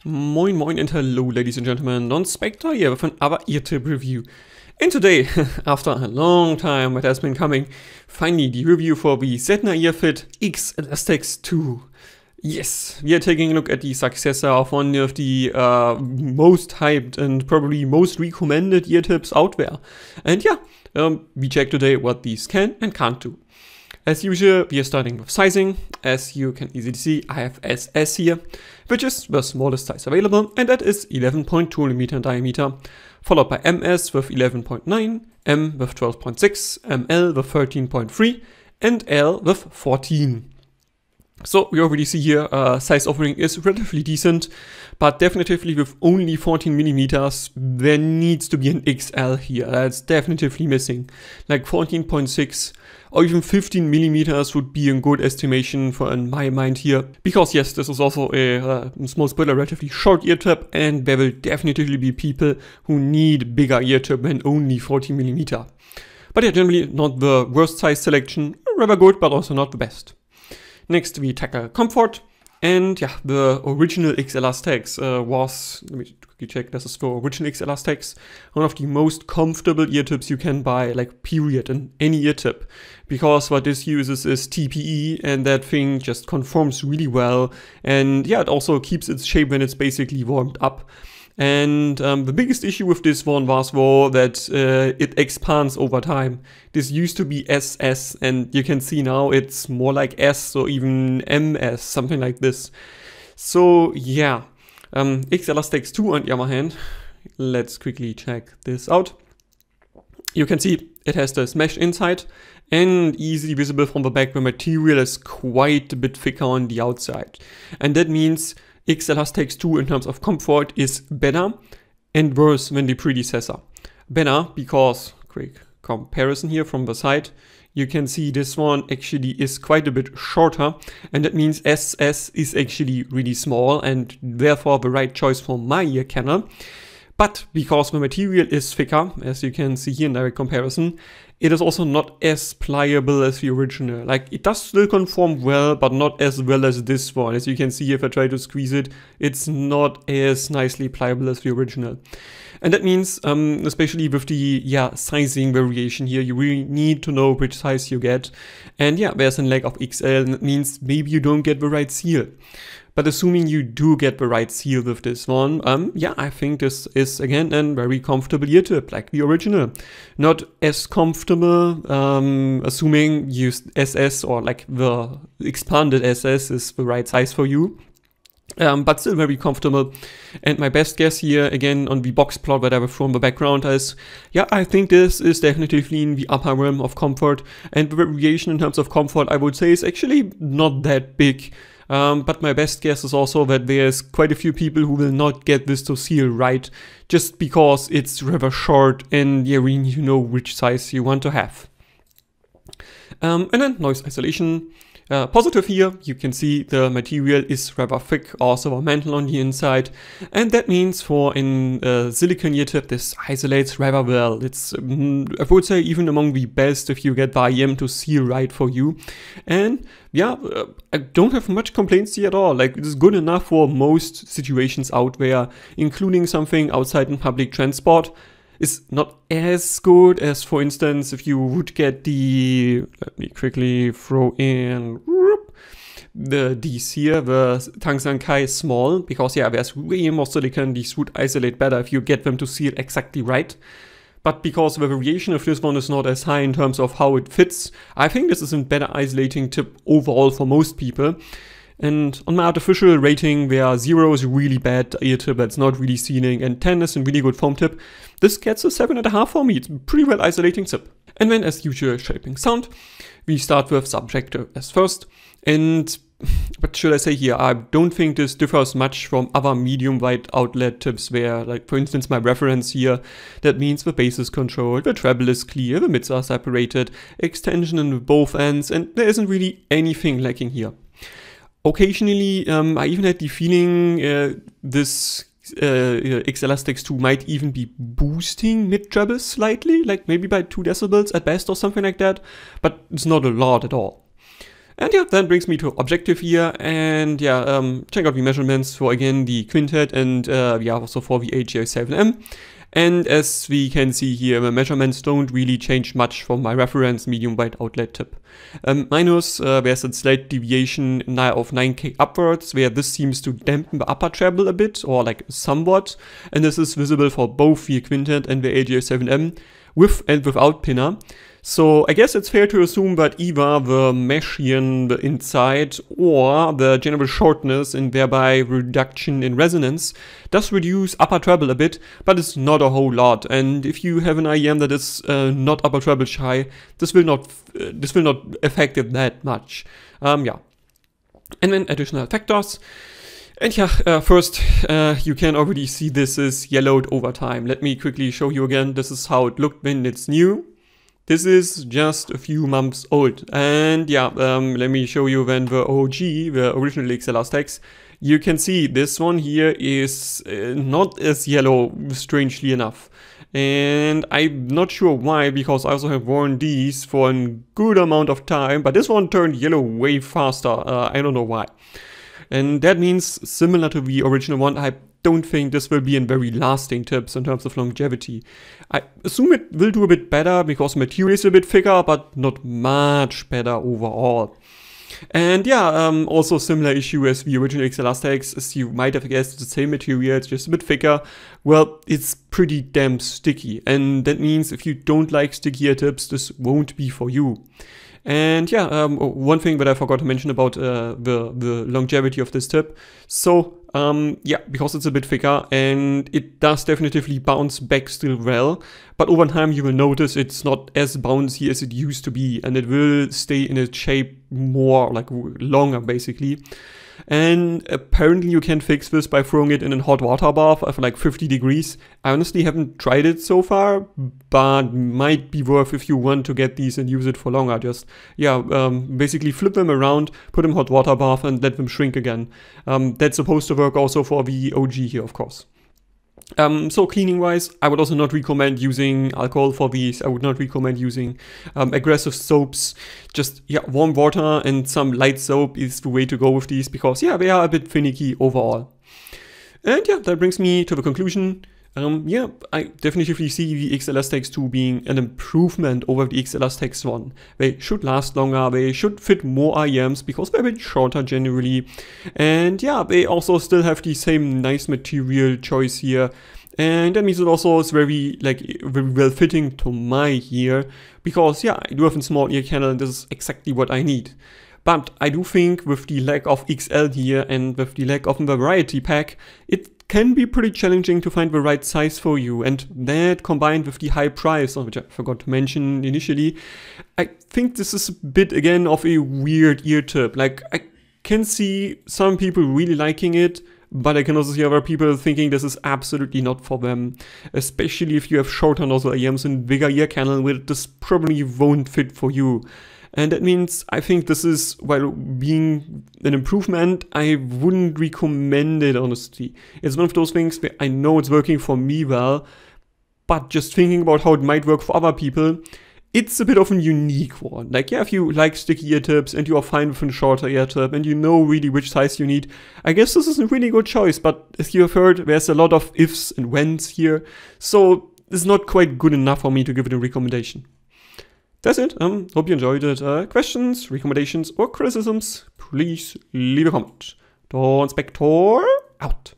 Moin moin and hello ladies and gentlemen, Donspektor here with another ear tip review. And today, after a long time it has been coming, finally the review for the Azla Xelastec X Xelastec 2. Yes, we are taking a look at the successor of one of the most hyped and probably most recommended ear tips out there. And yeah, we check today what these can and can't do. As usual, we are starting with sizing. As you can easily see, I have SS here, which is the smallest size available, and that is 11.2mm in diameter, followed by MS with 11.9, M with 12.6, ML with 13.3, and L with 14. So we already see here size offering is relatively decent, but definitively with only 14mm, there needs to be an XL here. That's definitively missing. Like 14.6 or even 15mm would be a good estimation for in my mind here. Because yes, this is also a small spoiler, relatively short ear tip, and there will definitely be people who need bigger ear tip than only 14mm. But yeah, generally not the worst size selection, rather good, but also not the best. Next we tackle comfort, and yeah, the original X Xelastec was, let me quickly check, this is for original X Xelastec, one of the most comfortable ear tips you can buy, like period, in any ear tip. Because what this uses is TPE, and that thing just conforms really well, and yeah, it also keeps its shape when it's basically warmed up. And the biggest issue with this one was that it expands over time. This used to be SS, and you can see now it's more like S or even MS, something like this. So yeah, X Xelastec 2 on the other hand, let's quickly check this out. You can see it has this mesh inside, and easily visible from the back, the material is quite a bit thicker on the outside. And that means X Xelastec 2 in terms of comfort is better and worse than the predecessor. Better because, quick comparison here from the side, you can see this one actually is quite a bit shorter, and that means SS is actually really small and therefore the right choice for my ear canal. But because the material is thicker, as you can see here in direct comparison, it is also not as pliable as the original. Like, it does still conform well, but not as well as this one. As you can see, if I try to squeeze it, it's not as nicely pliable as the original. And that means, especially with the sizing variation here, you really need to know which size you get. And yeah, there's a lack of XL, and that means maybe you don't get the right seal. But assuming you do get the right seal with this one, yeah, I think this is again a very comfortable ear tip, like the original. Not as comfortable, assuming you use SS or like the expanded SS is the right size for you. But still very comfortable. And my best guess here, again, on the box plot that I have from the background is, yeah, I think this is definitely in the upper realm of comfort. And the variation in terms of comfort, I would say, is actually not that big. But my best guess is also that there's quite a few people who will not get this to seal right, just because it's rather short and you really need to know which size you want to have. And then noise isolation. Positive here, you can see the material is rather thick, also a mantle on the inside, and that means for a silicone ear tip this isolates rather well. It's, I would say, even among the best if you get the IM to seal right for you. And yeah, I don't have much complaints here at all. Like, it is good enough for most situations out there, including something outside in public transport. Is not as good as, for instance, if you would get the, let me quickly throw in these here, the Tangsankai small, because yeah, there's way more silicone, these would isolate better if you get them to seal exactly right. But because the variation of this one is not as high in terms of how it fits, I think this is a better isolating tip overall for most people. And on my artificial rating, where 0 is really bad ear tip that's not really sealing, and 10 is a really good foam tip, this gets a 7.5 for me. It's a pretty well isolating tip. And then, as usual, shaping sound. We start with subjective as first. And what should I say here? I don't think this differs much from other medium-wide outlet tips where, like, for instance, my reference here, that means the bass is controlled, the treble is clear, the mids are separated, extension in both ends, and there isn't really anything lacking here. Occasionally, I even had the feeling this X Xelastec 2 might even be boosting mid-treble slightly, like maybe by 2 decibels at best or something like that, but it's not a lot at all. And yeah, that brings me to objective here, and yeah, check out the measurements for, again, the quintet, and yeah, also for the AGI7M. And as we can see here, the measurements don't really change much from my reference medium wide outlet tip. Minus, there's a slight deviation of 9K upwards, where this seems to dampen the upper treble a bit, or like somewhat, and this is visible for both the quintet and the AGI7M, with and without pinner. So I guess it's fair to assume that either the mesh here in the inside or the general shortness and thereby reduction in resonance does reduce upper treble a bit, but it's not a whole lot. And if you have an IEM that is not upper treble shy, this will not affect it that much. Yeah. And then additional factors. And yeah, first, you can already see this is yellowed over time. Let me quickly show you again. This is how it looked when it's new. This is just a few months old. And yeah, let me show you then the OG, the original Xelastecs. You can see this one here is not as yellow, strangely enough. And I'm not sure why, because I also have worn these for a good amount of time, but this one turned yellow way faster. I don't know why. And that means, similar to the original one, I don't think this will be in very lasting tips in terms of longevity. I assume it will do a bit better because the material is a bit thicker, but not much better overall. And yeah, also similar issue as the original Xelastecs, as you might have guessed, the same material, it's just a bit thicker. Well, it's pretty damn sticky, and that means if you don't like stickier tips, this won't be for you. And yeah, one thing that I forgot to mention about the longevity of this tip. So yeah, because it's a bit thicker and it does definitively bounce back still well, but over time you will notice it's not as bouncy as it used to be, and it will stay in its shape more, like longer basically. And apparently you can fix this by throwing it in a hot water bath for like 50 degrees. I honestly haven't tried it so far, but might be worth if you want to get these and use it for longer. Just, yeah, basically flip them around, put them in hot water bath and let them shrink again. That's supposed to work also for the OG here, of course. So cleaning wise, I would also not recommend using alcohol for these. I would not recommend using aggressive soaps. Just, yeah, warm water and some light soap is the way to go with these, because yeah, they are a bit finicky overall. And yeah, that brings me to the conclusion. Yeah, I definitely see the Xelastecs 2 being an improvement over the Xelastecs 1. They should last longer, they should fit more IEMs because they're a bit shorter generally. And yeah, they also still have the same nice material choice here. And that means it also is very well fitting to my ear, because yeah, I do have a small ear canal and this is exactly what I need. But I do think with the lack of XL here and with the lack of a variety pack, it can be pretty challenging to find the right size for you, and that combined with the high price, which I forgot to mention initially, I think this is a bit again of a weird ear tip. Like, I can see some people really liking it, but I can also see other people thinking this is absolutely not for them, especially if you have shorter nozzle IEMs and bigger ear canal, where this probably won't fit for you. And that means I think this is, while being an improvement, I wouldn't recommend it, honestly. It's one of those things where I know it's working for me well, but just thinking about how it might work for other people, it's a bit of a unique one. Like, yeah, if you like sticky ear tips and you are fine with a shorter ear tip and you know really which size you need, I guess this is a really good choice. But as you have heard, there's a lot of ifs and whens here, so it's not quite good enough for me to give it a recommendation. That's it. Hope you enjoyed it. Questions, recommendations, or criticisms, please leave a comment. Donspektor out.